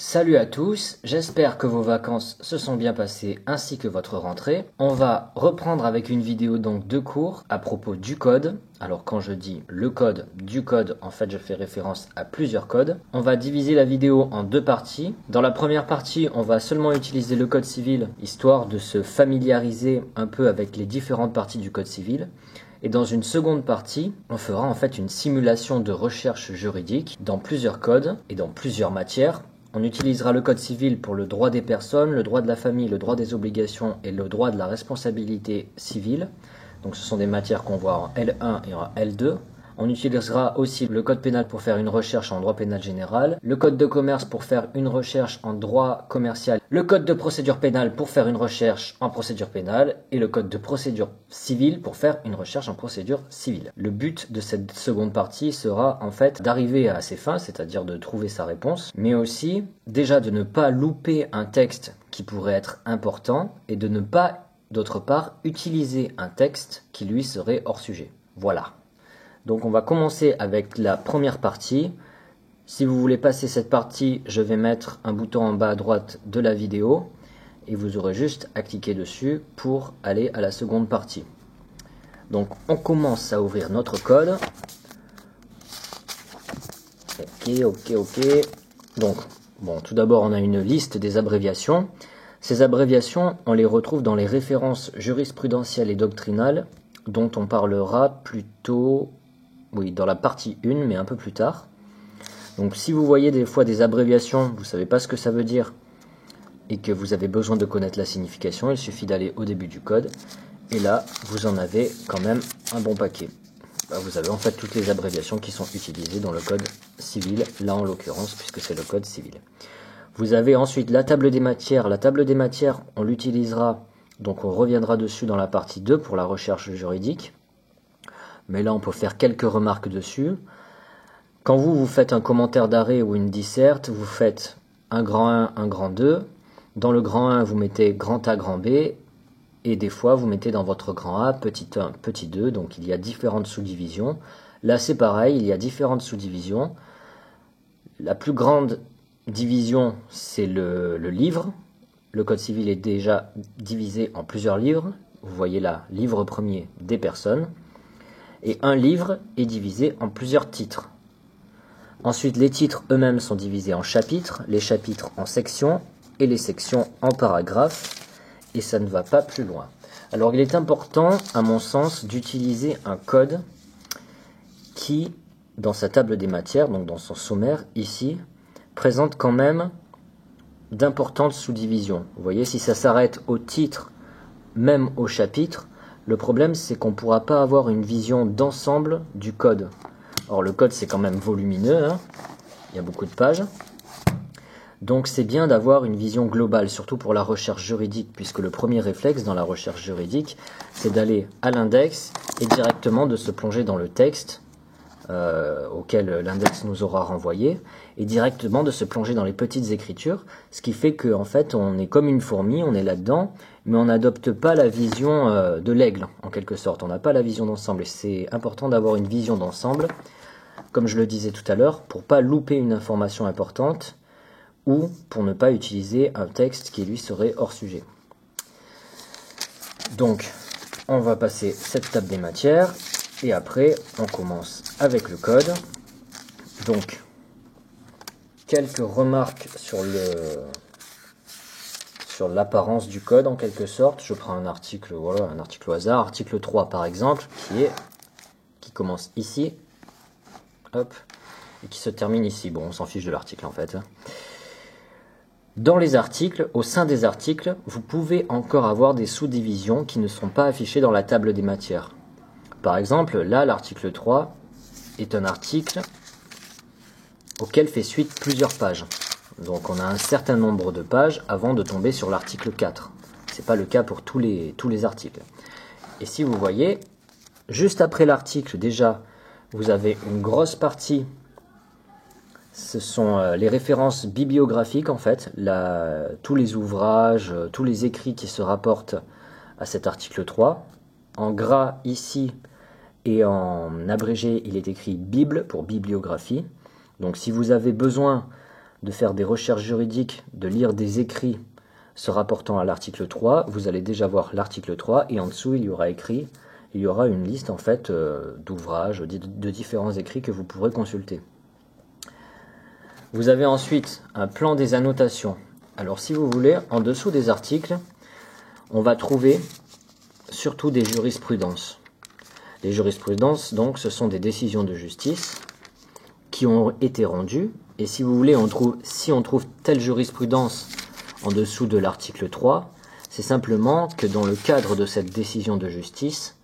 Salut à tous, j'espère que vos vacances se sont bien passées ainsi que votre rentrée. On va reprendre avec une vidéo donc de cours à propos du code. Alors quand je dis le code du code, en fait je fais référence à plusieurs codes. On va diviser la vidéo en deux parties. Dans la première partie, on va seulement utiliser le code civil, histoire de se familiariser un peu avec les différentes parties du code civil. Et dans une seconde partie, on fera en fait une simulation de recherche juridique dans plusieurs codes et dans plusieurs matières. On utilisera le code civil pour le droit des personnes, le droit de la famille, le droit des obligations et le droit de la responsabilité civile. Donc ce sont des matières qu'on voit en L1 et en L2. On utilisera aussi le code pénal pour faire une recherche en droit pénal général, le code de commerce pour faire une recherche en droit commercial, le code de procédure pénale pour faire une recherche en procédure pénale et le code de procédure civile pour faire une recherche en procédure civile. Le but de cette seconde partie sera en fait d'arriver à ses fins, c'est-à-dire de trouver sa réponse, mais aussi déjà de ne pas louper un texte qui pourrait être important et de ne pas, d'autre part, utiliser un texte qui lui serait hors sujet. Voilà. Donc on va commencer avec la première partie. Si vous voulez passer cette partie, je vais mettre un bouton en bas à droite de la vidéo et vous aurez juste à cliquer dessus pour aller à la seconde partie. Donc on commence à ouvrir notre code. Ok. Donc bon, tout d'abord on a une liste des abréviations. Ces abréviations, on les retrouve dans les références jurisprudentielles et doctrinales dont on parlera plutôt... Oui, dans la partie 1, mais un peu plus tard. Donc si vous voyez des fois des abréviations, vous ne savez pas ce que ça veut dire, et que vous avez besoin de connaître la signification, il suffit d'aller au début du code, et là, vous en avez quand même un bon paquet. Là, vous avez en fait toutes les abréviations qui sont utilisées dans le code civil, là en l'occurrence, puisque c'est le code civil. Vous avez ensuite la table des matières. La table des matières, on l'utilisera, donc on reviendra dessus dans la partie 2 pour la recherche juridique. Mais là, on peut faire quelques remarques dessus. Quand vous faites un commentaire d'arrêt ou une disserte, vous faites un grand 1, un grand 2. Dans le grand 1, vous mettez grand A, grand B. Et des fois, vous mettez dans votre grand A, petit 1, petit 2. Donc, il y a différentes sous-divisions. Là, c'est pareil, il y a différentes sous-divisions. La plus grande division, c'est le livre. Le code civil est déjà divisé en plusieurs livres. Vous voyez là, livre premier des personnes. Et un livre est divisé en plusieurs titres. Ensuite, les titres eux-mêmes sont divisés en chapitres, les chapitres en sections et les sections en paragraphes, et ça ne va pas plus loin. Alors, il est important, à mon sens, d'utiliser un code qui, dans sa table des matières, donc dans son sommaire, ici, présente quand même d'importantes sous-divisions. Vous voyez, si ça s'arrête au titre, même au chapitre, le problème, c'est qu'on ne pourra pas avoir une vision d'ensemble du code. Or, le code, c'est quand même volumineux, hein. Il y a beaucoup de pages. Donc, c'est bien d'avoir une vision globale, surtout pour la recherche juridique, puisque le premier réflexe dans la recherche juridique, c'est d'aller à l'index et directement de se plonger dans le texte auquel l'index nous aura renvoyé, et directement de se plonger dans les petites écritures, ce qui fait qu'en fait, on est comme une fourmi, on est là-dedans, mais on n'adopte pas la vision de l'aigle, en quelque sorte. On n'a pas la vision d'ensemble, et c'est important d'avoir une vision d'ensemble, comme je le disais tout à l'heure, pour pas louper une information importante, ou pour ne pas utiliser un texte qui lui serait hors sujet. Donc, on va passer cette table des matières, et après, on commence avec le code. Donc, quelques remarques sur l'apparence du code en quelque sorte. Je prends un article, voilà, un article au hasard, article 3 par exemple, qui commence ici, hop, et qui se termine ici. Bon, on s'en fiche de l'article en fait. Dans les articles, au sein des articles, vous pouvez encore avoir des sous-divisions qui ne sont pas affichées dans la table des matières. Par exemple, là, l'article 3 est un article auquel fait suite plusieurs pages. Donc on a un certain nombre de pages avant de tomber sur l'article 4. Ce n'est pas le cas pour tous les articles. Et si vous voyez, juste après l'article, déjà, vous avez une grosse partie, ce sont les références bibliographiques en fait, tous les ouvrages, tous les écrits qui se rapportent à cet article 3. En gras ici, et en abrégé, il est écrit Bible pour bibliographie. Donc si vous avez besoin de faire des recherches juridiques, de lire des écrits se rapportant à l'article 3, vous allez déjà voir l'article 3 et en dessous il y aura une liste en fait d'ouvrages, de différents écrits que vous pourrez consulter. Vous avez ensuite un plan des annotations. Alors si vous voulez, en dessous des articles, on va trouver surtout des jurisprudences. Les jurisprudences, donc, ce sont des décisions de justice qui ont été rendues. Et si vous voulez, si on trouve telle jurisprudence en dessous de l'article 3, c'est simplement que dans le cadre de cette décision de justice,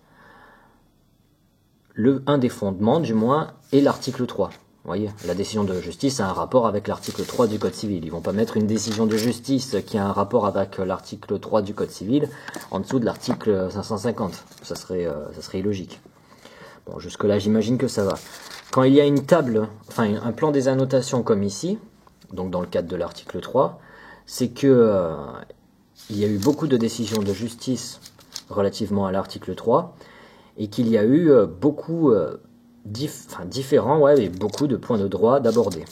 un des fondements, du moins, est l'article 3. Vous voyez, la décision de justice a un rapport avec l'article 3 du Code civil. Ils vont pas mettre une décision de justice qui a un rapport avec l'article 3 du Code civil en dessous de l'article 550. Ça serait illogique. Bon, jusque-là, j'imagine que ça va. Quand il y a une table, enfin un plan des annotations comme ici, donc dans le cadre de l'article 3, c'est que il y a eu beaucoup de décisions de justice relativement à l'article 3 et qu'il y a eu beaucoup différents, et beaucoup de points de droit d'aborder.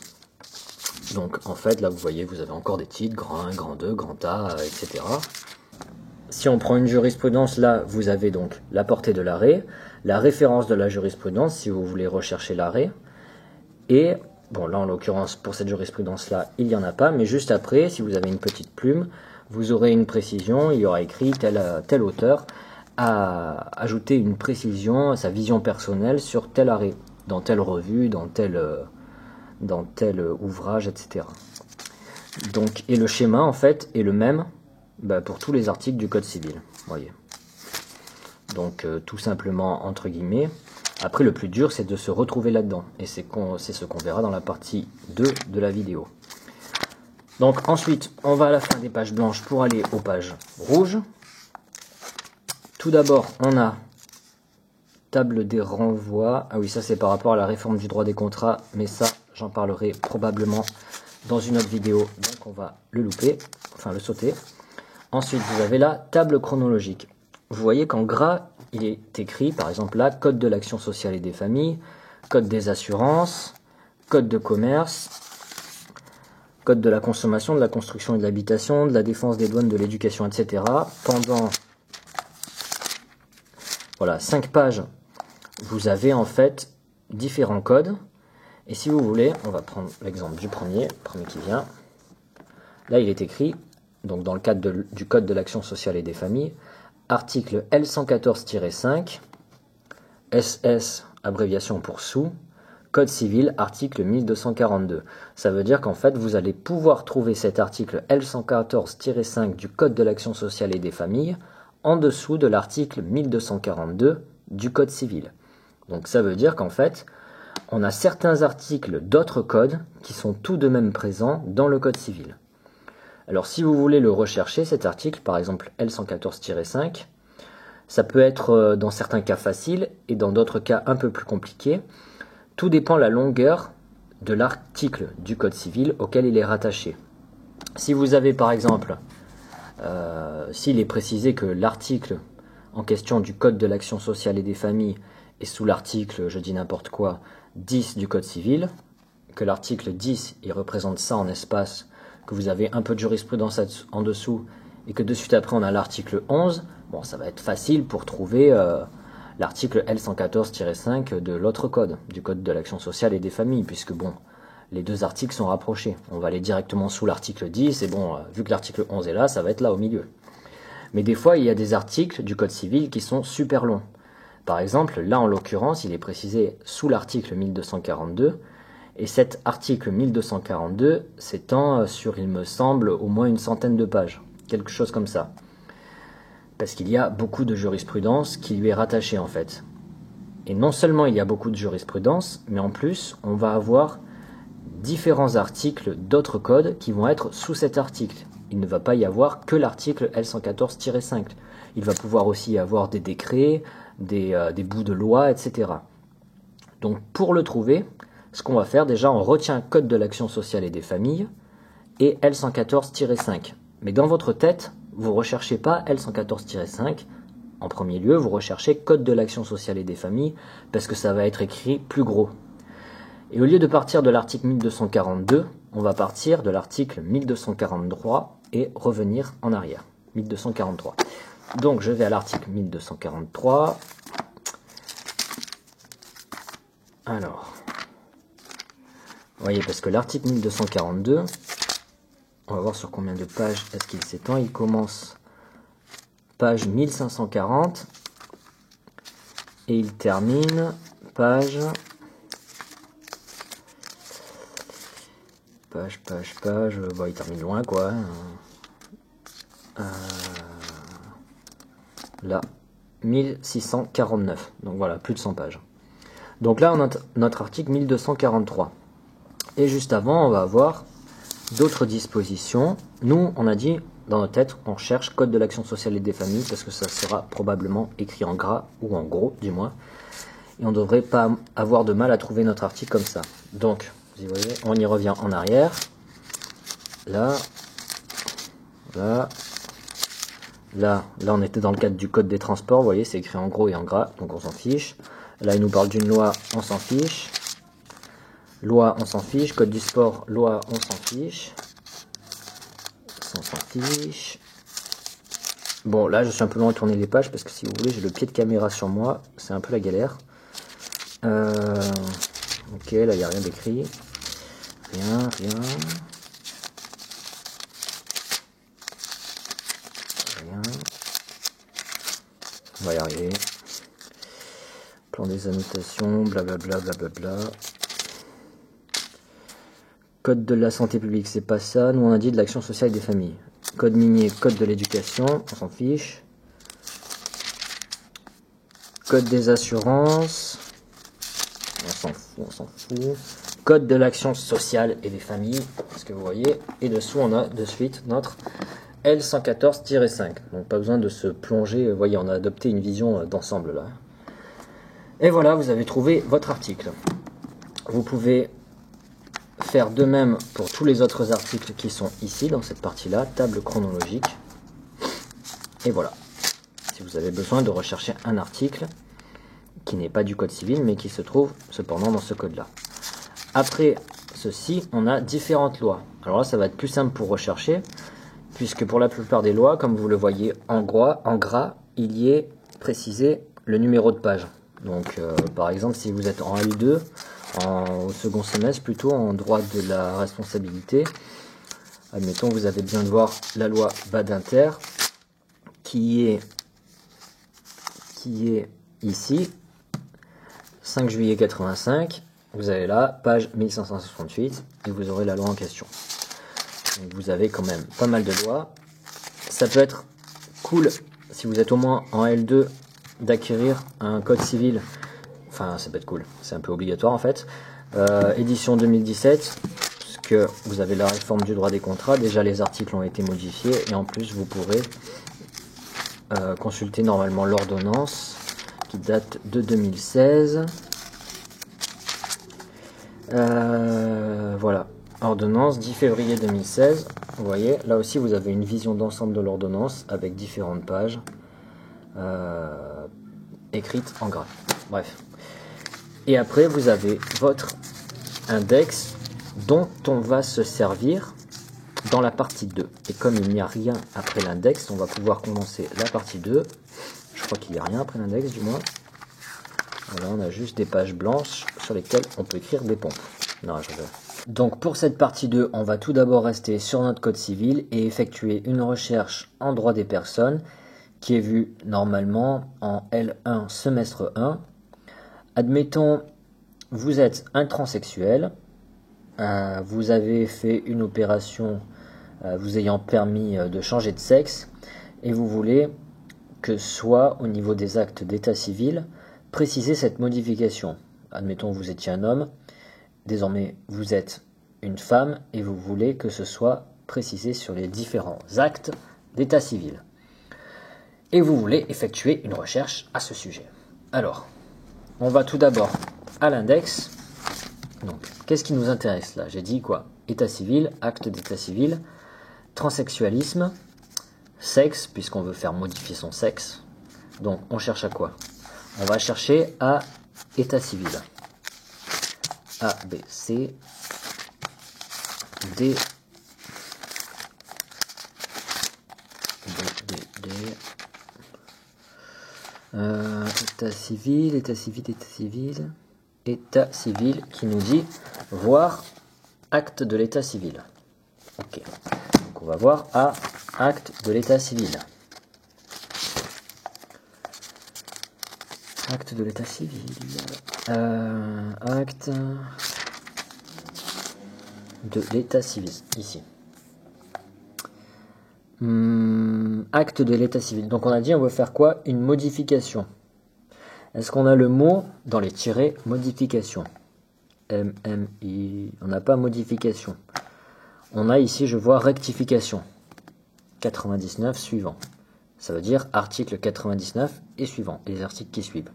Donc en fait, là vous voyez, vous avez encore des titres, grand 1, grand 2, grand A, etc. Si on prend une jurisprudence, là vous avez donc la portée de l'arrêt, la référence de la jurisprudence si vous voulez rechercher l'arrêt, et bon là en l'occurrence pour cette jurisprudence là il n'y en a pas, mais juste après, si vous avez une petite plume, vous aurez une précision, il y aura écrit tel auteur a ajouté une précision, sa vision personnelle sur tel arrêt, dans telle revue, dans tel ouvrage, etc. Donc, et le schéma en fait est le même pour tous les articles du Code civil. Voyez. Donc tout simplement entre guillemets. Après le plus dur c'est de se retrouver là-dedans. Et c'est ce qu'on verra dans la partie 2 de la vidéo. Donc ensuite on va à la fin des pages blanches pour aller aux pages rouges. Tout d'abord, on a table des renvois. Ah oui, ça c'est par rapport à la réforme du droit des contrats, mais ça, j'en parlerai probablement dans une autre vidéo. Donc on va le louper, enfin le sauter. Ensuite, vous avez la table chronologique. Vous voyez qu'en gras, il est écrit, par exemple là, Code de l'action sociale et des familles, Code des assurances, Code de commerce, Code de la consommation, de la construction et de l'habitation, de la défense des douanes, de l'éducation, etc. Pendant... Voilà, 5 pages, vous avez en fait différents codes. Et si vous voulez, on va prendre l'exemple du premier qui vient. Là, il est écrit, donc dans le cadre du Code de l'action sociale et des familles, article L114-5, SS, abréviation pour sous, Code civil, article 1242. Ça veut dire qu'en fait, vous allez pouvoir trouver cet article L114-5 du Code de l'action sociale et des familles en dessous de l'article 1242 du Code civil. Donc ça veut dire qu'en fait, on a certains articles d'autres codes qui sont tout de même présents dans le Code civil. Alors si vous voulez le rechercher, cet article, par exemple L114-5, ça peut être dans certains cas facile et dans d'autres cas un peu plus compliqué. Tout dépend de la longueur de l'article du Code civil auquel il est rattaché. Si vous avez par exemple... s'il est précisé que l'article en question du Code de l'action sociale et des familles est sous l'article, je dis n'importe quoi, 10 du Code civil, que l'article 10, il représente ça en espace, que vous avez un peu de jurisprudence en dessous, et que de suite après on a l'article 11, bon ça va être facile pour trouver l'article L114-5 de l'autre code, du Code de l'action sociale et des familles, puisque bon, les deux articles sont rapprochés. On va aller directement sous l'article 10, et bon, vu que l'article 11 est là, ça va être là au milieu. Mais des fois, il y a des articles du Code civil qui sont super longs. Par exemple, là en l'occurrence, il est précisé sous l'article 1242, et cet article 1242 s'étend sur, il me semble, au moins une centaine de pages, quelque chose comme ça. Parce qu'il y a beaucoup de jurisprudence qui lui est rattachée en fait. Et non seulement il y a beaucoup de jurisprudence, mais en plus, on va avoir différents articles d'autres codes qui vont être sous cet article. Il ne va pas y avoir que l'article L114-5. Il va pouvoir aussi y avoir des décrets, des bouts de loi, etc. Donc pour le trouver, ce qu'on va faire déjà, on retient Code de l'action sociale et des familles et L114-5. Mais dans votre tête, vous ne recherchez pas L114-5. En premier lieu, vous recherchez Code de l'action sociale et des familles parce que ça va être écrit plus gros. Et au lieu de partir de l'article 1242, on va partir de l'article 1243 et revenir en arrière. 1243. Donc je vais à l'article 1243. Alors, vous voyez, parce que l'article 1242, on va voir sur combien de pages est-ce qu'il s'étend. Il commence page 1540 et il termine page... Bon, il termine loin, quoi. Là, 1649. Donc voilà, plus de 100 pages. Donc là, on a notre article 1243. Et juste avant, on va avoir d'autres dispositions. Nous, on a dit, dans notre tête, on cherche Code de l'action sociale et des familles, parce que ça sera probablement écrit en gras, ou en gros, du moins. Et on ne devrait pas avoir de mal à trouver notre article comme ça. Donc, vous voyez, on y revient en arrière. Là, on était dans le cadre du code des transports. Vous voyez, c'est écrit en gros et en gras, donc on s'en fiche. Là, il nous parle d'une loi, on s'en fiche. Loi, on s'en fiche. Code du sport, loi, on s'en fiche. On s'en fiche. Bon, là, je suis un peu loin de tourner les pages parce que si vous voulez, j'ai le pied de caméra sur moi. C'est un peu la galère. Ok, là, il n'y a rien d'écrit. Rien. On va y arriver. Plan des annotations, blablabla. Code de la santé publique, c'est pas ça. Nous, on a dit de l'action sociale et des familles. Code minier, code de l'éducation, on s'en fiche. Code des assurances, on s'en fout. Code de l'action sociale et des familles, ce que vous voyez. Et dessous, on a de suite notre L114-5. Donc pas besoin de se plonger. Vous voyez, on a adopté une vision d'ensemble là. Et voilà, vous avez trouvé votre article. Vous pouvez faire de même pour tous les autres articles qui sont ici, dans cette partie-là, table chronologique. Et voilà. Si vous avez besoin de rechercher un article qui n'est pas du code civil, mais qui se trouve cependant dans ce code-là. Après ceci, on a différentes lois. Alors là, ça va être plus simple pour rechercher, puisque pour la plupart des lois, comme vous le voyez en gras, il y est précisé le numéro de page. Donc, par exemple, si vous êtes en L2, au second semestre, plutôt en droit de la responsabilité, admettons, vous avez besoin de voir la loi Badinter, qui est ici, 5 juillet 85, vous avez là, page 1568, et vous aurez la loi en question. Donc vous avez quand même pas mal de lois. Ça peut être cool, si vous êtes au moins en L2, d'acquérir un code civil. Enfin, ça peut être cool, c'est un peu obligatoire en fait. Édition 2017, puisque vous avez la réforme du droit des contrats. Déjà, les articles ont été modifiés, et en plus, vous pourrez consulter normalement l'ordonnance qui date de 2016. Voilà, ordonnance 10 février 2016. Vous voyez, là aussi vous avez une vision d'ensemble de l'ordonnance avec différentes pages écrites en gras. Bref. Et après vous avez votre index dont on va se servir dans la partie 2. Et comme il n'y a rien après l'index, on va pouvoir commencer la partie 2. Je crois qu'il n'y a rien après l'index du moins. Voilà, on a juste des pages blanches sur lesquelles on peut écrire des pompes. Non, je rigole. Donc pour cette partie 2, on va tout d'abord rester sur notre code civil et effectuer une recherche en droit des personnes qui est vue normalement en L1 semestre 1. Admettons, vous êtes un transsexuel, vous avez fait une opération vous ayant permis de changer de sexe et vous voulez que soit au niveau des actes d'état civil, préciser cette modification. Admettons, vous étiez un homme, désormais vous êtes une femme et vous voulez que ce soit précisé sur les différents actes d'état civil. Et vous voulez effectuer une recherche à ce sujet. Alors, on va tout d'abord à l'index. Donc, qu'est-ce qui nous intéresse là? J'ai dit quoi? État civil, acte d'état civil, transsexualisme, sexe, puisqu'on veut faire modifier son sexe. Donc, on cherche à quoi? On va chercher à état civil. A, B, C, D. État civil, état civil, état civil. État civil qui nous dit voir acte de l'état civil. Ok. Donc on va voir à acte de l'état civil. Acte de l'état civil. Acte de l'état civil, ici. Acte de l'état civil. Donc on a dit on veut faire quoi? Une modification. Est-ce qu'on a le mot dans les tirets modification? MMI. On n'a pas modification. On a ici, je vois rectification. 99 suivant. Ça veut dire article 99 et suivant. Et les articles qui suivent.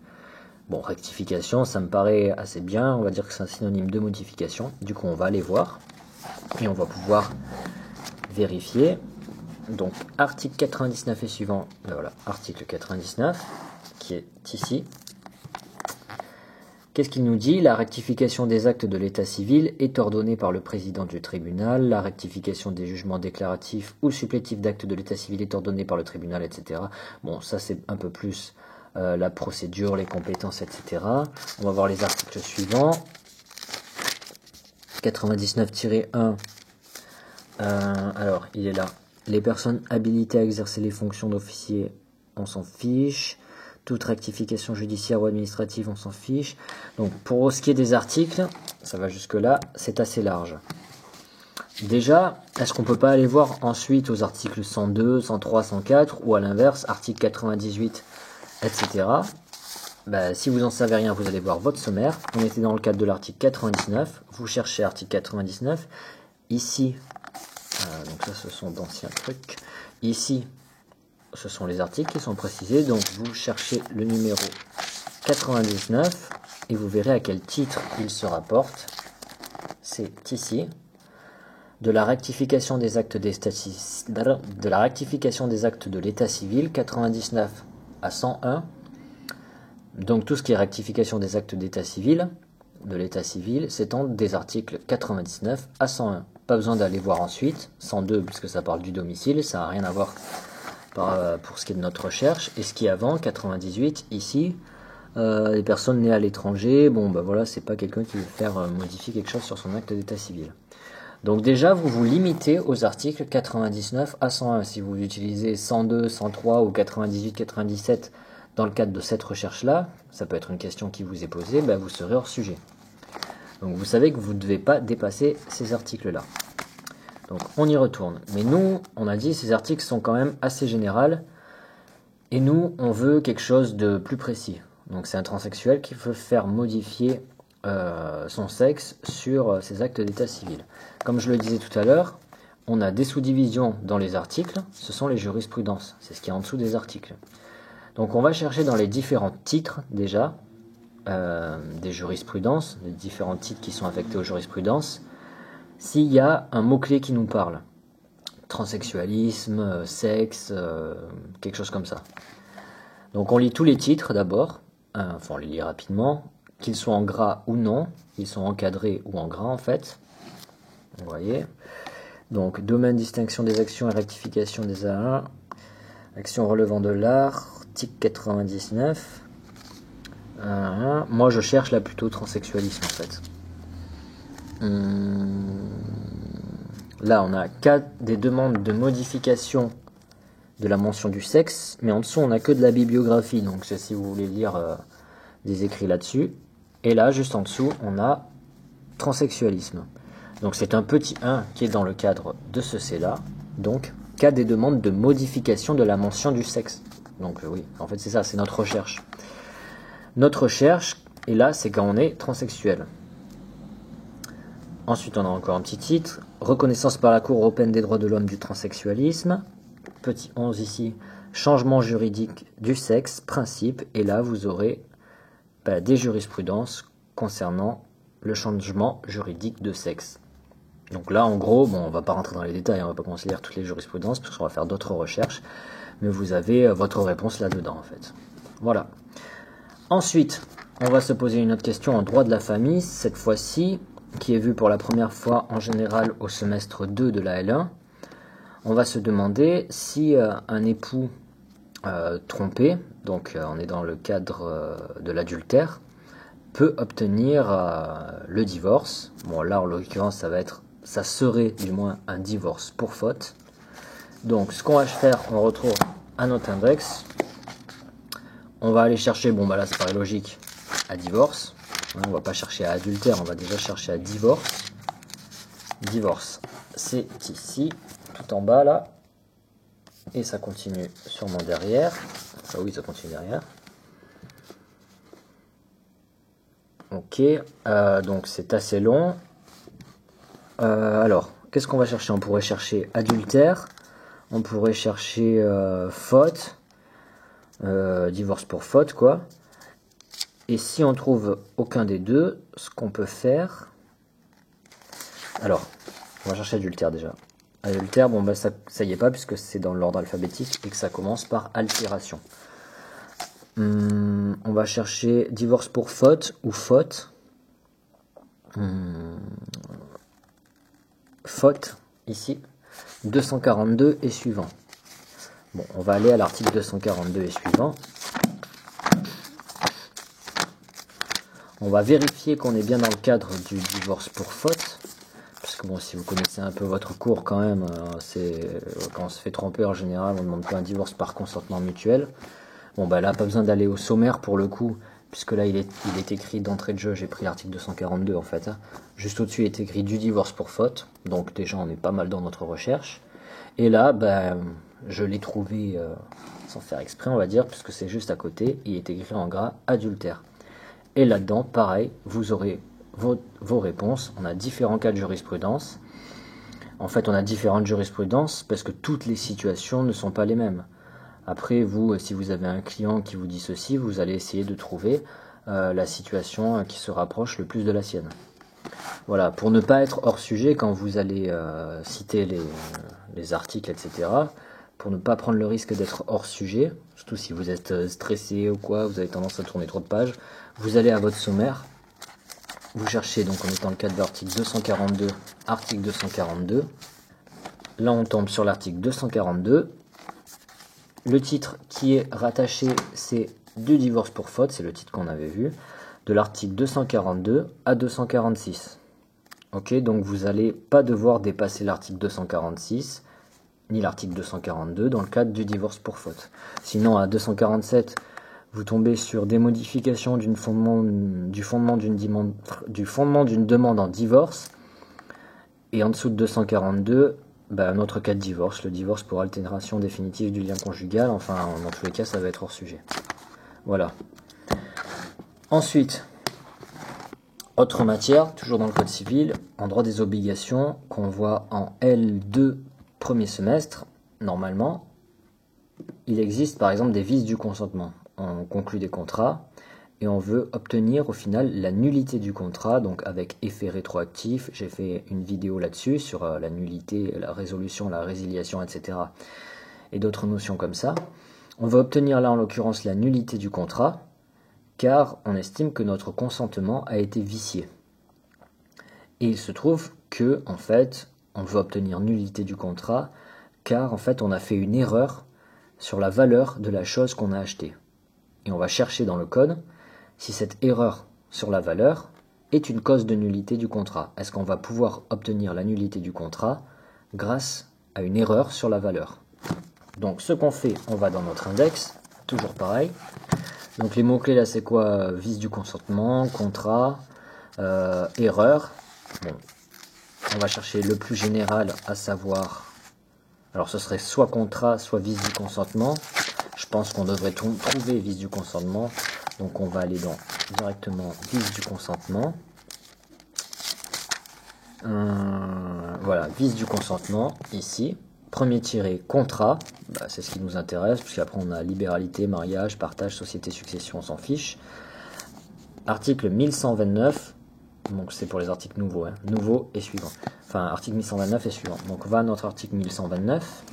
Bon, rectification, ça me paraît assez bien. On va dire que c'est un synonyme de modification. Du coup, on va aller voir. Et on va pouvoir vérifier. Donc, article 99 et suivant. Ben voilà, article 99 qui est ici. Qu'est-ce qu'il nous dit? La rectification des actes de l'état civil est ordonnée par le président du tribunal. La rectification des jugements déclaratifs ou supplétifs d'actes de l'état civil est ordonnée par le tribunal, etc. Bon, ça c'est un peu plus la procédure, les compétences, etc. On va voir les articles suivants. 99-1. Alors, il est là. Les personnes habilitées à exercer les fonctions d'officier, on s'en fiche. Toute rectification judiciaire ou administrative, on s'en fiche. Donc, pour ce qui est des articles, ça va jusque-là, c'est assez large. Déjà, est-ce qu'on peut pas aller voir ensuite aux articles 102, 103, 104, ou à l'inverse, article 98, etc. Ben, si vous n'en savez rien, vous allez voir votre sommaire. On était dans le cadre de l'article 99. Vous cherchez article 99. Ici, donc ça, ce sont d'anciens trucs. Ici, ce sont les articles qui sont précisés, donc vous cherchez le numéro 99 et vous verrez à quel titre il se rapporte. C'est ici. De la rectification des actes de l'état civil 99 à 101. Donc tout ce qui est rectification des actes d'état civil, de l'état civil, s'étend des articles 99 à 101. Pas besoin d'aller voir ensuite 102 puisque ça parle du domicile, ça n'a rien à voir pour ce qui est de notre recherche. Et ce qui est avant, 98, ici, les personnes nées à l'étranger, bon ben voilà, c'est pas quelqu'un qui veut faire modifier quelque chose sur son acte d'état civil. Donc déjà, vous vous limitez aux articles 99 à 101. Si vous utilisez 102, 103 ou 98, 97 dans le cadre de cette recherche-là, ça peut être une question qui vous est posée, ben vous serez hors sujet. Donc vous savez que vous ne devez pas dépasser ces articles-là. Donc on y retourne. Mais nous, on a dit, ces articles sont quand même assez généraux. Et nous, on veut quelque chose de plus précis. Donc c'est un transsexuel qui veut faire modifier son sexe sur ses actes d'état civil. Comme je le disais tout à l'heure, on a des sous-divisions dans les articles. Ce sont les jurisprudences. C'est ce qui est en dessous des articles. Donc on va chercher dans les différents titres déjà, des jurisprudences, les différents titres qui sont affectés aux jurisprudences, s'il y a un mot-clé qui nous parle. Transsexualisme, sexe, quelque chose comme ça. Donc on lit tous les titres d'abord, enfin on les lit rapidement, qu'ils soient en gras ou non, ils sont encadrés ou en gras en fait. Vous voyez. Donc domaine, distinction des actions et rectification des A1, actions relevant de l'article 99. Moi je cherche là plutôt transsexualisme en fait. Là on a cas des demandes de modification de la mention du sexe, mais en dessous on n'a que de la bibliographie, donc c'est si vous voulez lire des écrits là-dessus. Et là juste en dessous on a transsexualisme. Donc c'est un petit 1 qui est dans le cadre de ce C-là, donc cas des demandes de modification de la mention du sexe. Donc oui, en fait c'est ça, c'est notre recherche. Notre recherche, et là c'est quand on est transsexuel. Ensuite, on a encore un petit titre, reconnaissance par la Cour européenne des droits de l'homme du transsexualisme. Petit 11 ici, changement juridique du sexe, principe. Et là, vous aurez des jurisprudences concernant le changement juridique de sexe. Donc là, en gros, bon, on va pas rentrer dans les détails, on va pas commencer à lire toutes les jurisprudences, parce qu'on va faire d'autres recherches. Mais vous avez votre réponse là-dedans, en fait. Voilà. Ensuite, on va se poser une autre question en droit de la famille. Cette fois-ci, qui est vu pour la première fois en général au semestre 2 de la L1, on va se demander si un époux trompé, donc on est dans le cadre de l'adultère, peut obtenir le divorce. Bon, là en l'occurrence ça serait du moins un divorce pour faute. Donc ce qu'on va faire, on retrouve à notre index, on va aller chercher, bon bah là ça paraît logique, à divorce. On va pas chercher à adultère, on va déjà chercher à divorce. Divorce, c'est ici, tout en bas là, et ça continue sûrement derrière. Enfin oui, ça continue derrière. Ok, donc c'est assez long. Alors, qu'est-ce qu'on va chercher? On pourrait chercher adultère, on pourrait chercher faute, divorce pour faute quoi. Et si on trouve aucun des deux, ce qu'on peut faire... Alors, on va chercher adultère déjà. Adultère, bon bah ça y est pas puisque c'est dans l'ordre alphabétique et que ça commence par altération. On va chercher divorce pour faute ou faute. Faute, ici. 242 et suivant. Bon, on va aller à l'article 242 et suivant. On va vérifier qu'on est bien dans le cadre du divorce pour faute. Parce que bon, si vous connaissez un peu votre cours quand même, quand on se fait tromper en général, on ne demande pas un divorce par consentement mutuel. Bon bah là, pas besoin d'aller au sommaire pour le coup, puisque là il est écrit d'entrée de jeu, j'ai pris l'article 242 en fait. Juste au-dessus il est écrit du divorce pour faute, donc déjà on est pas mal dans notre recherche. Et là, bah, je l'ai trouvé sans faire exprès on va dire, puisque c'est juste à côté, il est écrit en gras adultère. Et là-dedans, pareil, vous aurez vos réponses. On a différents cas de jurisprudence. En fait, on a différentes jurisprudences parce que toutes les situations ne sont pas les mêmes. Après, vous, si vous avez un client qui vous dit ceci, vous allez essayer de trouver la situation qui se rapproche le plus de la sienne. Voilà, pour ne pas être hors sujet quand vous allez citer les articles, etc., pour ne pas prendre le risque d'être hors sujet, surtout si vous êtes stressé ou quoi, vous avez tendance à tourner trop de pages, vous allez à votre sommaire, vous cherchez, donc on est dans le cadre de l'article 242, article 242, là on tombe sur l'article 242, le titre qui est rattaché c'est du divorce pour faute, c'est le titre qu'on avait vu, de l'article 242 à 246. Ok, donc vous n'allez pas devoir dépasser l'article 246, ni l'article 242 dans le cadre du divorce pour faute. Sinon à 247, vous tombez sur des modifications du fondement d'une demande en divorce, et en dessous de 242, un autre cas de divorce, le divorce pour altération définitive du lien conjugal, enfin dans tous les cas ça va être hors sujet. Voilà. Ensuite, autre matière, toujours dans le code civil, en droit des obligations, qu'on voit en L2 premier semestre, normalement, il existe par exemple des vices du consentement. On conclut des contrats et on veut obtenir au final la nullité du contrat, donc avec effet rétroactif. J'ai fait une vidéo là-dessus sur la nullité, la résolution, la résiliation, etc. et d'autres notions comme ça. On veut obtenir là en l'occurrence la nullité du contrat, car on estime que notre consentement a été vicié. Et il se trouve que, en fait, on veut obtenir nullité du contrat, car en fait on a fait une erreur sur la valeur de la chose qu'on a achetée. Et on va chercher dans le code si cette erreur sur la valeur est une cause de nullité du contrat. Est-ce qu'on va pouvoir obtenir la nullité du contrat grâce à une erreur sur la valeur? Donc ce qu'on fait, on va dans notre index, toujours pareil. Donc les mots-clés là c'est quoi? Vice du consentement, contrat, erreur. Bon, on va chercher le plus général, à savoir, alors ce serait soit contrat, soit vice du consentement. Je pense qu'on devrait trouver vice du consentement. Donc on va aller dans directement vice du consentement. Voilà, vice du consentement, ici. Premier tiré, contrat, c'est ce qui nous intéresse, puisqu'après on a libéralité, mariage, partage, société, succession, on s'en fiche. Article 1129, donc c'est pour les articles nouveaux, nouveaux et suivants. Enfin, article 1129 et suivant. Donc on va à notre article 1129.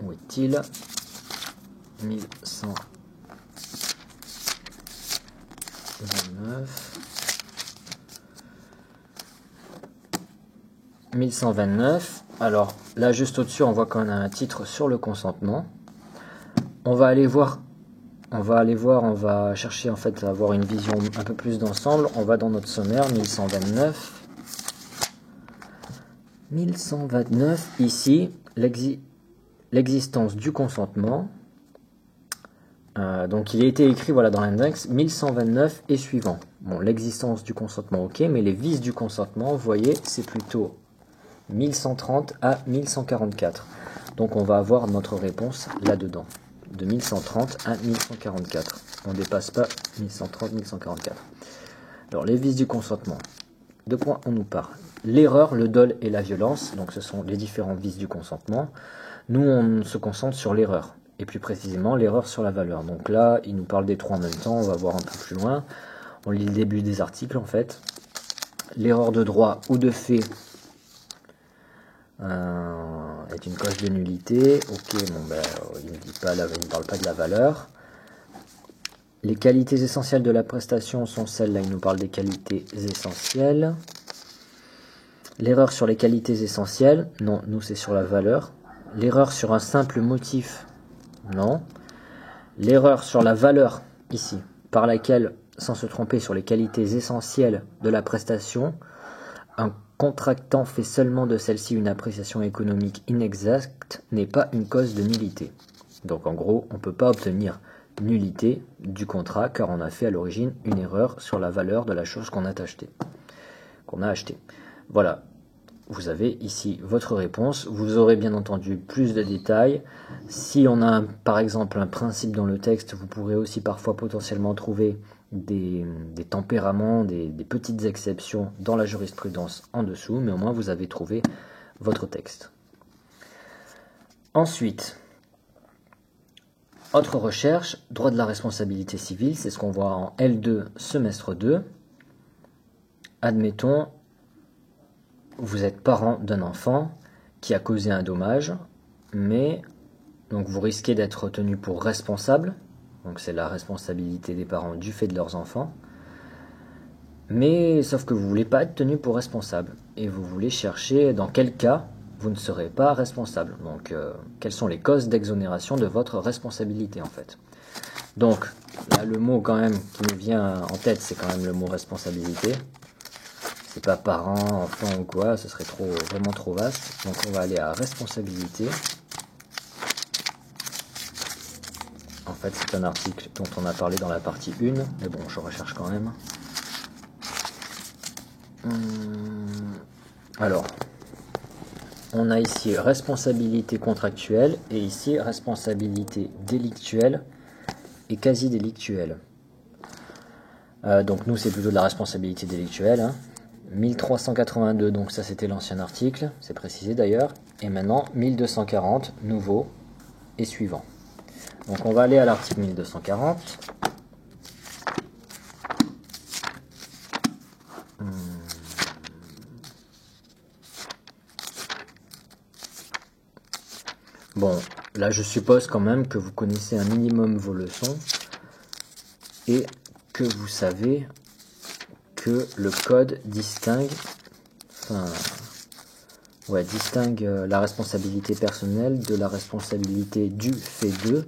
Où est-il? 1129. 1129. Alors là, juste au-dessus, on voit qu'on a un titre sur le consentement. On va aller voir, on va chercher en fait à avoir une vision un peu plus d'ensemble. On va dans notre sommaire 1129. 1129, ici, l'existence du consentement. Donc il a été écrit voilà, dans l'index 1129 et suivant. Bon, l'existence du consentement, ok, mais les vices du consentement, vous voyez, c'est plutôt 1130 à 1144. Donc on va avoir notre réponse là-dedans, de 1130 à 1144. On ne dépasse pas 1130, 1144. Alors les vices du consentement, de quoi on nous parle? L'erreur, le dol et la violence, donc ce sont les différents vices du consentement. Nous, on se concentre sur l'erreur, et plus précisément l'erreur sur la valeur. Donc là, il nous parle des trois en même temps, on va voir un peu plus loin. On lit le début des articles en fait. L'erreur de droit ou de fait est une cause de nullité. Ok, bon ben, il ne parle pas de la valeur. Les qualités essentielles de la prestation sont celles-là, il nous parle des qualités essentielles. L'erreur sur les qualités essentielles, non, nous c'est sur la valeur. L'erreur sur un simple motif, non. L'erreur sur la valeur, ici, par laquelle, sans se tromper sur les qualités essentielles de la prestation, un contractant fait seulement de celle-ci une appréciation économique inexacte n'est pas une cause de nullité. Donc en gros, on ne peut pas obtenir nullité du contrat car on a fait à l'origine une erreur sur la valeur de la chose qu'on a achetée. Voilà, vous avez ici votre réponse. Vous aurez bien entendu plus de détails. Si on a par exemple un principe dans le texte, vous pourrez aussi parfois potentiellement trouver des tempéraments, des petites exceptions dans la jurisprudence en dessous, mais au moins vous avez trouvé votre texte. Ensuite, autre recherche, droit de la responsabilité civile, c'est ce qu'on voit en L2 semestre 2. Admettons, vous êtes parent d'un enfant qui a causé un dommage, mais donc vous risquez d'être tenu pour responsable, donc c'est la responsabilité des parents du fait de leurs enfants, mais sauf que vous ne voulez pas être tenu pour responsable, et vous voulez chercher dans quel cas vous ne serez pas responsable, donc quelles sont les causes d'exonération de votre responsabilité en fait. Donc là le mot quand même qui nous vient en tête, c'est quand même le mot responsabilité. C'est pas parent, enfant ou quoi, ce serait vraiment trop vaste. Donc on va aller à responsabilité. En fait, c'est un article dont on a parlé dans la partie 1, mais bon, je recherche quand même. Alors, on a ici responsabilité contractuelle et ici responsabilité délictuelle et quasi délictuelle. Donc nous, c'est plutôt de la responsabilité délictuelle, hein. 1382, donc ça c'était l'ancien article, c'est précisé d'ailleurs, et maintenant 1240, nouveau et suivant. Donc on va aller à l'article 1240. Bon, là je suppose quand même que vous connaissez un minimum vos leçons et que vous savez que le code distingue, distingue la responsabilité personnelle de la responsabilité du fait de,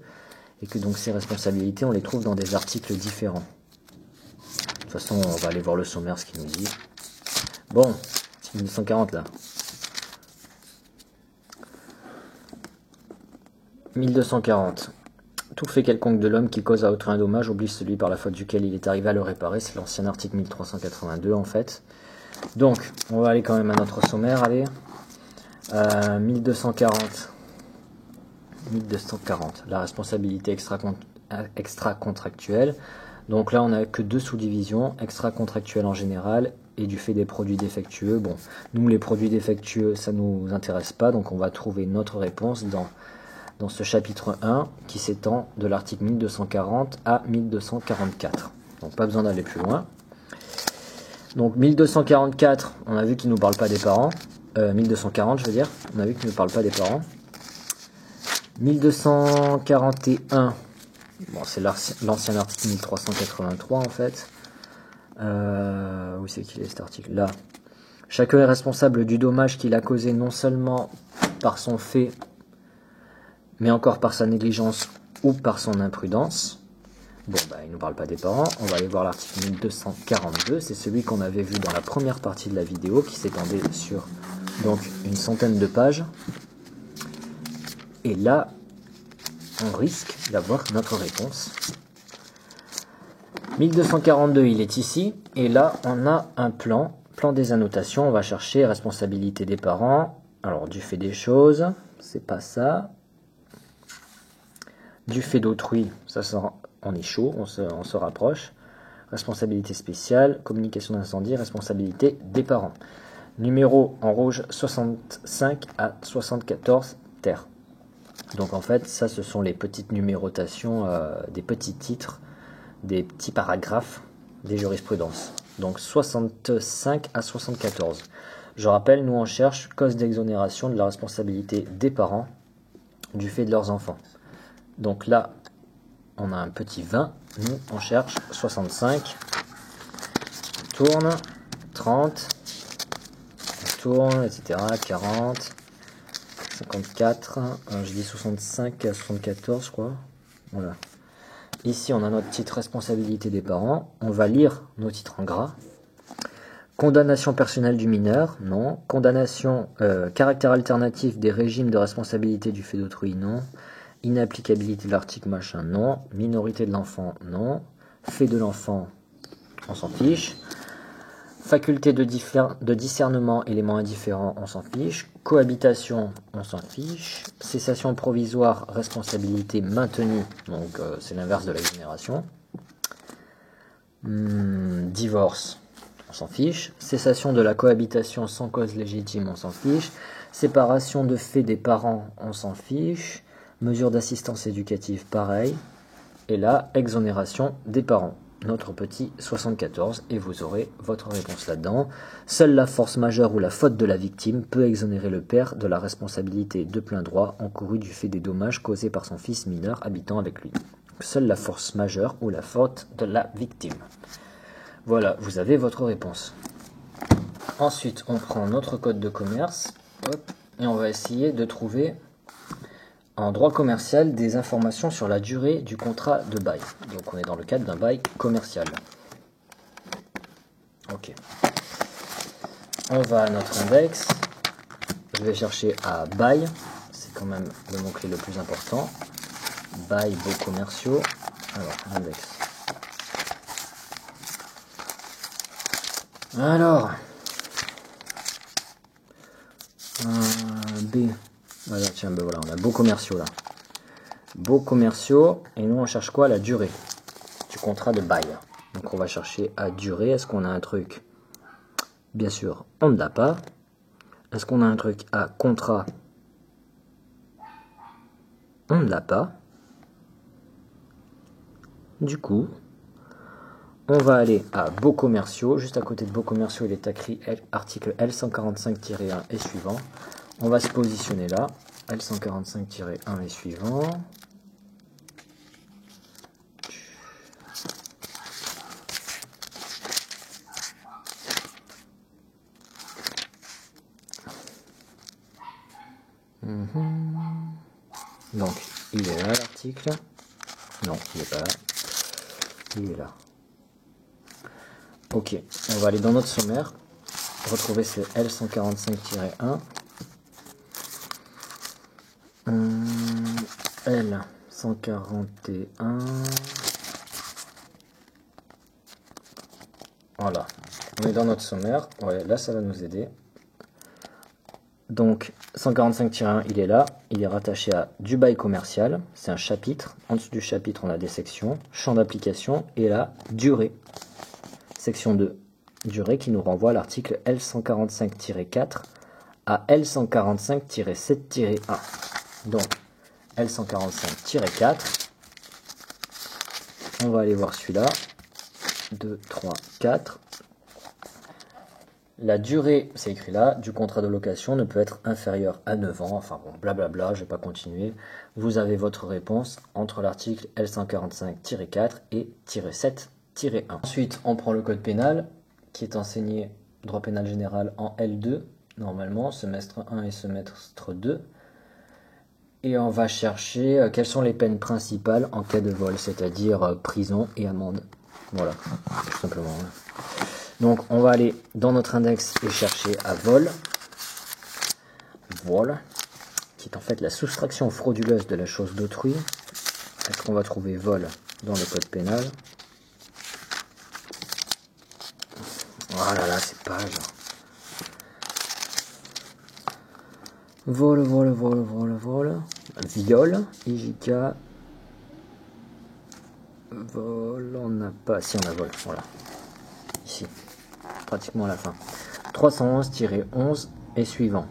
et que donc ces responsabilités, on les trouve dans des articles différents. De toute façon, on va aller voir le sommaire, ce qu'il nous dit. Bon, c'est 1240 là. 1240. Tout fait quelconque de l'homme qui cause à autrui un dommage oblige celui par la faute duquel il est arrivé à le réparer. C'est l'ancien article 1382 en fait. Donc, on va aller quand même à notre sommaire, allez. 1240. 1240. La responsabilité extra-contractuelle. Donc là, on n'a que deux sous-divisions, extra-contractuelle en général et du fait des produits défectueux. Bon, nous, les produits défectueux, ça ne nous intéresse pas, donc on va trouver notre réponse dans ce chapitre 1 qui s'étend de l'article 1240 à 1244. Donc pas besoin d'aller plus loin. Donc 1244, on a vu qu'il ne nous parle pas des parents. 1240 je veux dire, on a vu qu'il ne nous parle pas des parents. 1241, bon, c'est l'ancien article 1383 en fait. Où c'est qu'il est cet article? Là. Chacun est responsable du dommage qu'il a causé non seulement par son fait, mais encore par sa négligence ou par son imprudence. Bon, il ne nous parle pas des parents. On va aller voir l'article 1242. C'est celui qu'on avait vu dans la première partie de la vidéo qui s'étendait sur donc une centaine de pages. Et là, on risque d'avoir notre réponse. 1242, il est ici. Et là, on a un plan des annotations. On va chercher responsabilité des parents. Alors, du fait des choses, c'est pas ça. Du fait d'autrui, ça sort. On est chaud, on se rapproche. Responsabilité spéciale, communication d'incendie, responsabilité des parents. Numéro en rouge 65 à 74 terre. Donc en fait, ça ce sont les petites numérotations des petits titres, des petits paragraphes des jurisprudences. Donc 65 à 74. Je rappelle, nous on cherche cause d'exonération de la responsabilité des parents du fait de leurs enfants. Donc là, on a un petit 20, nous on cherche 65, on tourne, 30, on tourne, etc., 40, 54, je dis 65 à 74 je crois, voilà. Ici on a notre titre responsabilité des parents, on va lire nos titres en gras. Condamnation personnelle du mineur, non. Condamnation, caractère alternatif des régimes de responsabilité du fait d'autrui, non. Inapplicabilité de l'article machin, non. Minorité de l'enfant, non. Fait de l'enfant, on s'en fiche. Faculté de discernement, élément indifférent, on s'en fiche. Cohabitation, on s'en fiche. Cessation provisoire, responsabilité maintenue, donc c'est l'inverse de l'exonération. Divorce, on s'en fiche. Cessation de la cohabitation sans cause légitime, on s'en fiche. Séparation de fait des parents, on s'en fiche. Mesure d'assistance éducative, pareil. Et là, exonération des parents. Notre petit 74, et vous aurez votre réponse là-dedans. Seule la force majeure ou la faute de la victime peut exonérer le père de la responsabilité de plein droit encourue du fait des dommages causés par son fils mineur habitant avec lui. Seule la force majeure ou la faute de la victime. Voilà, vous avez votre réponse. Ensuite, on prend notre code de commerce, hop, et on va essayer de trouver en droit commercial des informations sur la durée du contrat de bail. Donc on est dans le cadre d'un bail commercial. Ok. On va à notre index. Je vais chercher à bail. C'est quand même le mot-clé le plus important. Bail, baux commerciaux. Alors, index. Alors. B. Voilà, tiens, ben voilà, on a beaux commerciaux là. Beaux commerciaux, et nous on cherche quoi? La durée du contrat de bail. Donc on va chercher à durée. Est-ce qu'on a un truc? Bien sûr, on ne l'a pas. Est-ce qu'on a un truc à contrat? On ne l'a pas. Du coup, on va aller à beaux commerciaux. Juste à côté de beaux commerciaux, il est écrit article L145-1 et suivant. On va se positionner là. L145-1 et suivant. Donc, il est là l'article. Non, il n'est pas là. Il est là. Ok, on va aller dans notre sommaire. Retrouver ce L145-1. L141. Voilà. On est dans notre sommaire. Ouais, là, ça va nous aider. Donc, 145-1, il est là. Il est rattaché à du bail commercial. C'est un chapitre. En dessous du chapitre, on a des sections. Champ d'application. Et là, durée. Section 2. Durée qui nous renvoie à l'article L145-4 à L145-7-1. Donc, L145-4. On va aller voir celui-là. 2, 3, 4. La durée, c'est écrit là, du contrat de location ne peut être inférieure à 9 ans. Enfin bon, blablabla, je ne vais pas continuer. Vous avez votre réponse entre l'article L145-4 et -7-1. Ensuite, on prend le code pénal qui est enseigné droit pénal général en L2, normalement, semestre 1 et semestre 2. Et on va chercher quelles sont les peines principales en cas de vol, c'est-à-dire prison et amende. Voilà, tout simplement. Donc on va aller dans notre index et chercher à vol. Vol, qui est en fait la soustraction frauduleuse de la chose d'autrui. Est-ce qu'on va trouver vol dans le code pénal? Voilà, là, c'est page. Vol. Viol, IJK. Vol, on n'a pas. Si, on a vol, voilà. Ici, pratiquement à la fin. 311-11 et suivant.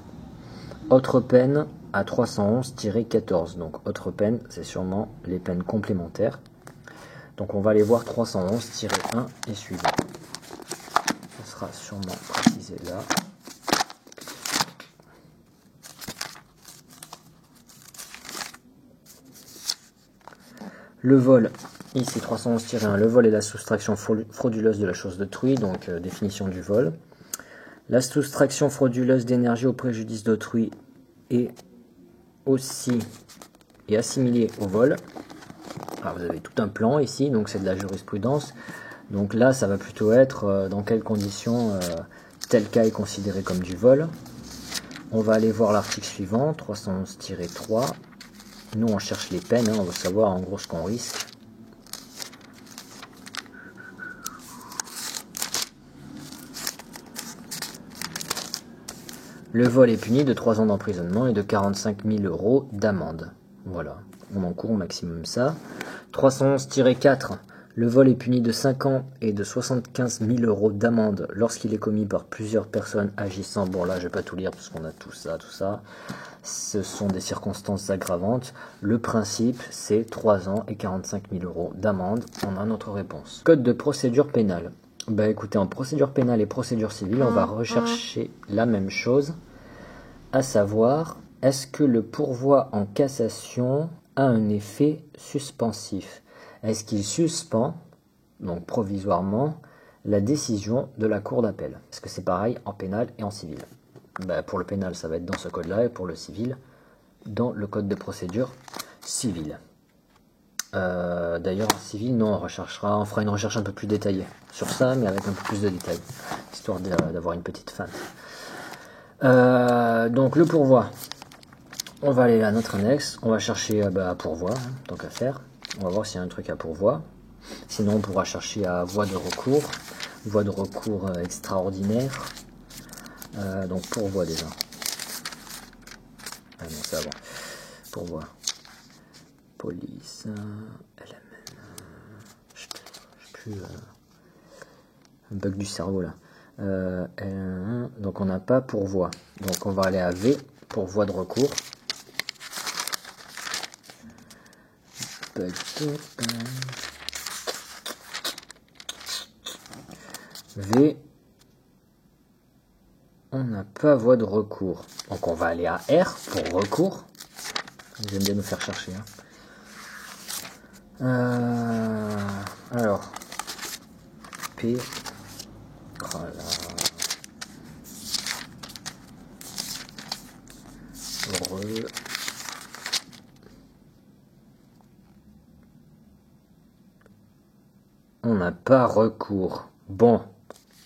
Autre peine à 311-14. Donc, autre peine, c'est sûrement les peines complémentaires. Donc, on va aller voir 311-1 et suivant. Ça sera sûrement précisé là. Le vol, ici 311-1, le vol est la soustraction frauduleuse de la chose d'autrui, donc définition du vol. La soustraction frauduleuse d'énergie au préjudice d'autrui est aussi assimilée au vol. Alors vous avez tout un plan ici, donc c'est de la jurisprudence. Donc là, ça va plutôt être dans quelles conditions tel cas est considéré comme du vol. On va aller voir l'article suivant, 311-3. Nous, on cherche les peines, hein, on veut savoir en gros ce qu'on risque. Le vol est puni de 3 ans d'emprisonnement et de 45 000 € d'amende. Voilà, on encourt au maximum ça. 311-4, le vol est puni de 5 ans et de 75 000 € d'amende lorsqu'il est commis par plusieurs personnes agissant. Bon là, je vais pas tout lire parce qu'on a tout ça. Ce sont des circonstances aggravantes. Le principe, c'est 3 ans et 45 000 € d'amende. On a notre réponse. Code de procédure pénale. Bah écoutez, en procédure pénale et procédure civile, on va rechercher la même chose, à savoir, est-ce que le pourvoi en cassation a un effet suspensif? Est-ce qu'il suspend, donc provisoirement, la décision de la cour d'appel? Est-ce que c'est pareil en pénal et en civil? Bah, pour le pénal, ça va être dans ce code-là, et pour le civil, dans le code de procédure civile. D'ailleurs, en civil, non, on fera une recherche un peu plus détaillée sur ça, mais avec un peu plus de détails, histoire d'avoir une petite feinte. Donc, le pourvoi, on va aller à notre annexe, on va chercher à pourvoi, hein, tant qu'à faire. On va voir s'il y a un truc à pourvoi. Sinon, on pourra chercher à voie de recours extraordinaire. Donc pourvoi déjà. Ah non, c'est avant. Pourvoi. Police. LMN. Je sais plus. Un bug du cerveau là. L1, donc on n'a pas pourvoi. Donc on va aller à V, pourvoi de recours. V. On n'a pas voie de recours. Donc on va aller à R pour recours. J'aime bien nous faire chercher. Hein. Alors. P. Voilà. On n'a pas recours. Bon.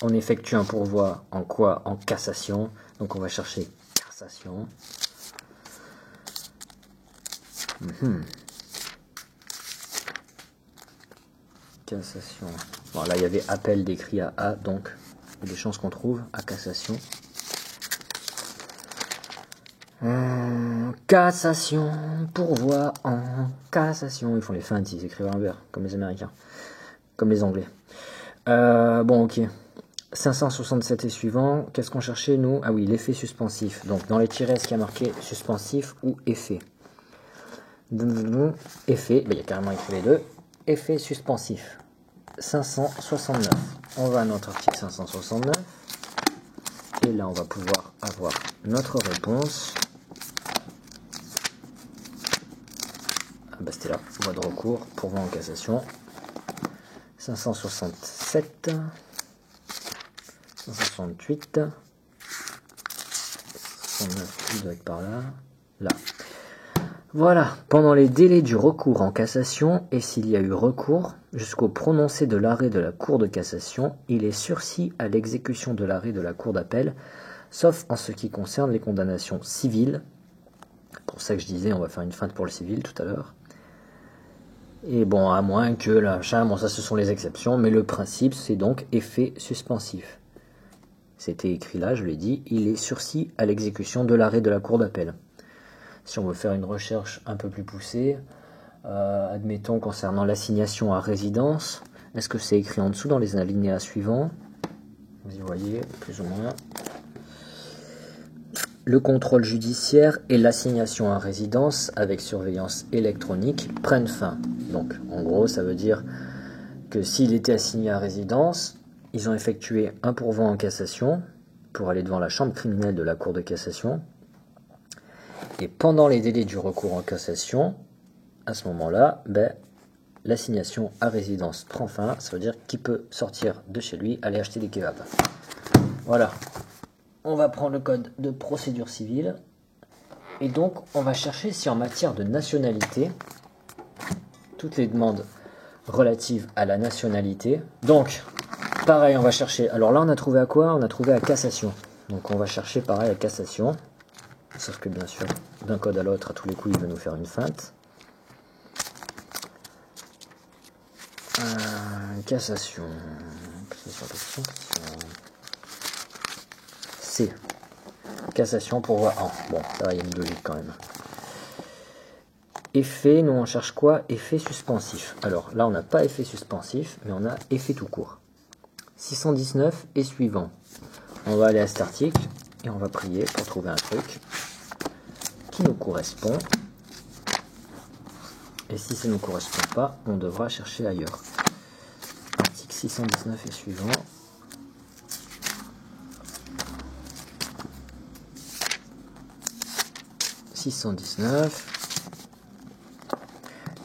On effectue un pourvoi en quoi? En cassation. Donc on va chercher cassation. Cassation. Bon, là il y avait appel décrit à A, donc il y a des chances qu'on trouve à cassation. Cassation, pourvoi en cassation. Ils font les feintes, ils écrivent à l'envers, comme les Américains, comme les Anglais. Bon, ok. 567 et suivant, qu'est-ce qu'on cherchait nous? Ah oui, l'effet suspensif. Donc dans les tirets, est-ce qu'il y a marqué suspensif ou effet? Effet, ben, il y a carrément écrit les deux. Effet suspensif. 569. On va à notre article 569. Et là, on va pouvoir avoir notre réponse. Ah bah c'était là, voie de recours, pourvoi en cassation. 567. 168. 109, il doit être par là. Là. Voilà. Pendant les délais du recours en cassation, et s'il y a eu recours, jusqu'au prononcé de l'arrêt de la Cour de cassation, il est sursis à l'exécution de l'arrêt de la Cour d'appel, sauf en ce qui concerne les condamnations civiles. Pour ça que je disais, on va faire une feinte pour le civil tout à l'heure. Et bon, à moins que l'achat, bon ça ce sont les exceptions, mais le principe c'est donc effet suspensif. C'était écrit là, je l'ai dit, il est sursis à l'exécution de l'arrêt de la Cour d'appel. Si on veut faire une recherche un peu plus poussée, admettons concernant l'assignation à résidence, est-ce que c'est écrit en dessous dans les alinéas suivants? Vous y voyez, plus ou moins. Le contrôle judiciaire et l'assignation à résidence avec surveillance électronique prennent fin. Donc, en gros, ça veut dire que s'il était assigné à résidence, ils ont effectué un pourvoi en cassation pour aller devant la chambre criminelle de la Cour de cassation. Et pendant les délais du recours en cassation, à ce moment-là, l'assignation à résidence prend fin. Ça veut dire qu'il peut sortir de chez lui, aller acheter des kebabs. Voilà. On va prendre le code de procédure civile. Et donc, on va chercher si en matière de nationalité, toutes les demandes relatives à la nationalité. Donc, pareil, on va chercher. Alors là, on a trouvé à quoi? On a trouvé à cassation. Donc, on va chercher pareil à cassation. Sauf que bien sûr, d'un code à l'autre, à tous les coups, il va nous faire une feinte. Cassation. C. Cassation pourvoi 1. Bon, ça va, il y a une logique quand même. Effet, nous on cherche quoi? Effet suspensif. Alors là, on n'a pas effet suspensif, mais on a effet tout court. 619 et suivant. On va aller à cet article et on va prier pour trouver un truc qui nous correspond. Et si ça ne nous correspond pas, on devra chercher ailleurs. Article 619 et suivant.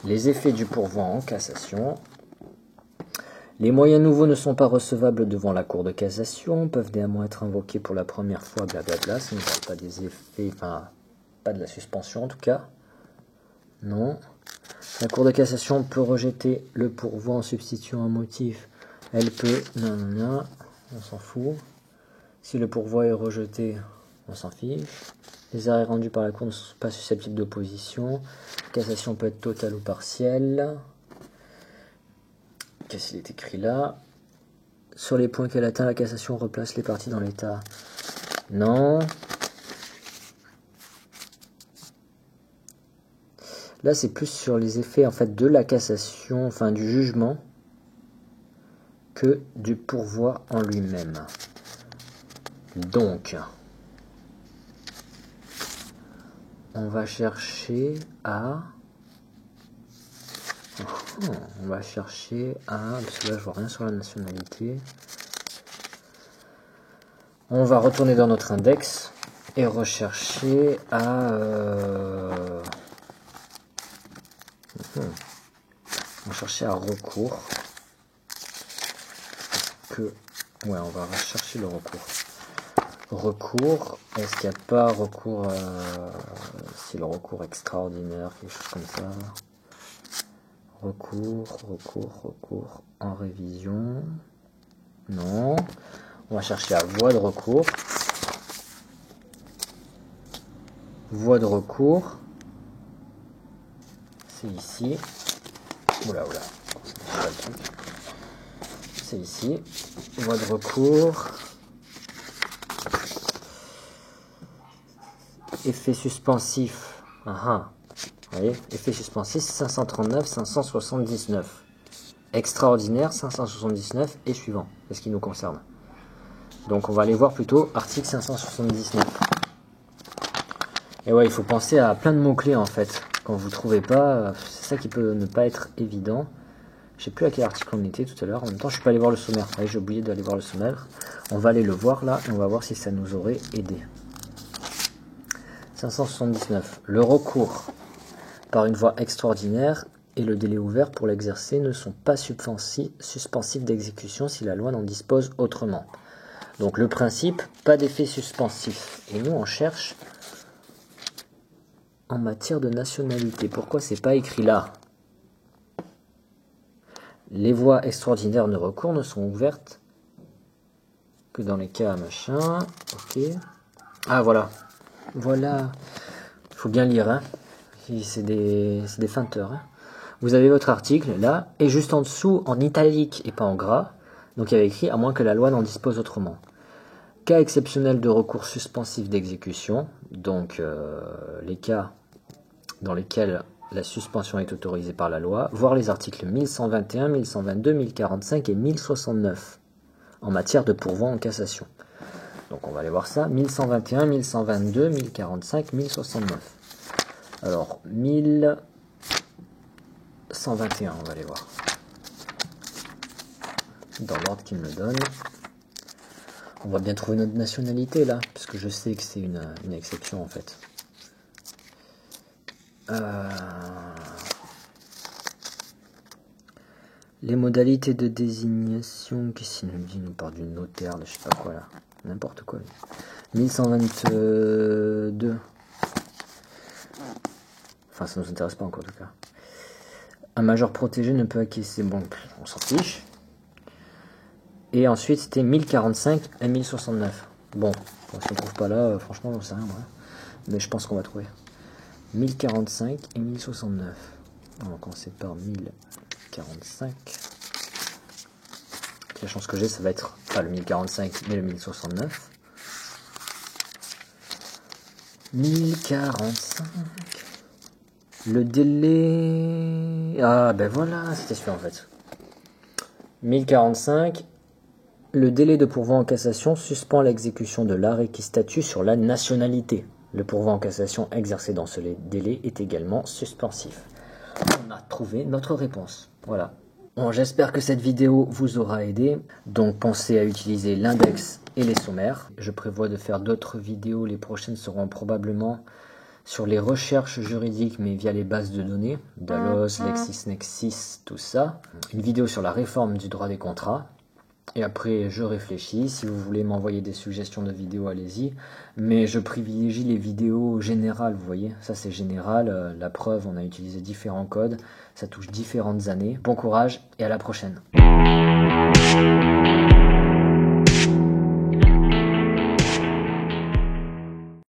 Les effets du pourvoi en cassation. Les moyens nouveaux ne sont pas recevables devant la Cour de cassation, peuvent néanmoins être invoqués pour la première fois, blablabla. Ça ne parle pas des effets, enfin, pas de la suspension en tout cas. Non. La Cour de cassation peut rejeter le pourvoi en substituant un motif. Elle peut, non, on s'en fout. Si le pourvoi est rejeté, on s'en fiche. Les arrêts rendus par la Cour ne sont pas susceptibles d'opposition. Cassation peut être totale ou partielle. Qu'est-ce qu'il est écrit là? Sur les points qu'elle atteint, la cassation replace les parties dans l'état. Non. Là, c'est plus sur les effets en fait de la cassation, enfin du jugement, que du pourvoi en lui-même. Donc, on va chercher à... On va chercher à... Parce que là, je vois rien sur la nationalité. On va retourner dans notre index et rechercher à... On va chercher à recours. Ouais, on va rechercher le recours. Recours, est-ce qu'il n'y a pas recours, c'est le recours extraordinaire, quelque chose comme ça. Recours en révision. Non. On va chercher à voie de recours. Voie de recours. C'est ici. Oula. C'est ici. Voie de recours. Effet suspensif. Vous voyez, effet suspensif 539, 579. Extraordinaire 579 et suivant. C'est ce qui nous concerne. Donc on va aller voir plutôt article 579. Et ouais, il faut penser à plein de mots-clés en fait. Quand vous ne trouvez pas, c'est ça qui peut ne pas être évident. Je sais plus à quel article on était tout à l'heure. En même temps, je suis pas allé voir le sommaire. Ouais, j'ai oublié d'aller voir le sommaire. On va aller le voir là et on va voir si ça nous aurait aidé. 579. Le recours par une voie extraordinaire et le délai ouvert pour l'exercer ne sont pas suspensifs d'exécution si la loi n'en dispose autrement. Donc le principe, pas d'effet suspensif. Et nous, on cherche en matière de nationalité. Pourquoi c'est pas écrit là? Les voies extraordinaires de recours ne sont ouvertes que dans les cas machin. Ok. Ah voilà. Voilà. Il faut bien lire. Hein. C'est des feinteurs. Hein. Vous avez votre article là. Et juste en dessous, en italique et pas en gras. Donc il y avait écrit à moins que la loi n'en dispose autrement. Cas exceptionnel de recours suspensif d'exécution. Donc les cas dans lesquels la suspension est autorisée par la loi, voir les articles 1121, 1122, 1045 et 1069 en matière de pourvoi en cassation. Donc on va aller voir ça, 1121, 1122, 1045, 1069. Alors 1121, on va aller voir. Dans l'ordre qu'il me donne. On va bien trouver notre nationalité là, puisque je sais que c'est une exception en fait. Les modalités de désignation, qu'est-ce qu'il nous dit? Il nous parle du notaire, je sais pas quoi là, n'importe quoi. 1122. Enfin, ça nous intéresse pas encore en tout cas. Un major protégé ne peut acquiescer, bon, on s'en fiche. Et ensuite, c'était 1045 et 1069. Bon, si on ne trouve pas là, franchement, j'en sais rien, moi. Mais je pense qu'on va trouver. 1045 et 1069. On va commencer par 1045. La chance que j'ai, ça va être pas le 1045, mais le 1069. 1045. Le délai... Ah, ben voilà, c'était celui en fait. 1045. Le délai de pourvoi en cassation suspend l'exécution de l'arrêt qui statue sur la nationalité. Le pourvoi en cassation exercé dans ce délai est également suspensif. On a trouvé notre réponse. Voilà. Bon, j'espère que cette vidéo vous aura aidé. Donc pensez à utiliser l'index et les sommaires. Je prévois de faire d'autres vidéos. Les prochaines seront probablement sur les recherches juridiques, mais via les bases de données. Dallos, LexisNexis, tout ça. Une vidéo sur la réforme du droit des contrats. Et après, je réfléchis. Si vous voulez m'envoyer des suggestions de vidéos, allez-y. Mais je privilégie les vidéos générales, vous voyez. Ça, c'est général. La preuve, on a utilisé différents codes. Ça touche différentes années. Bon courage et à la prochaine.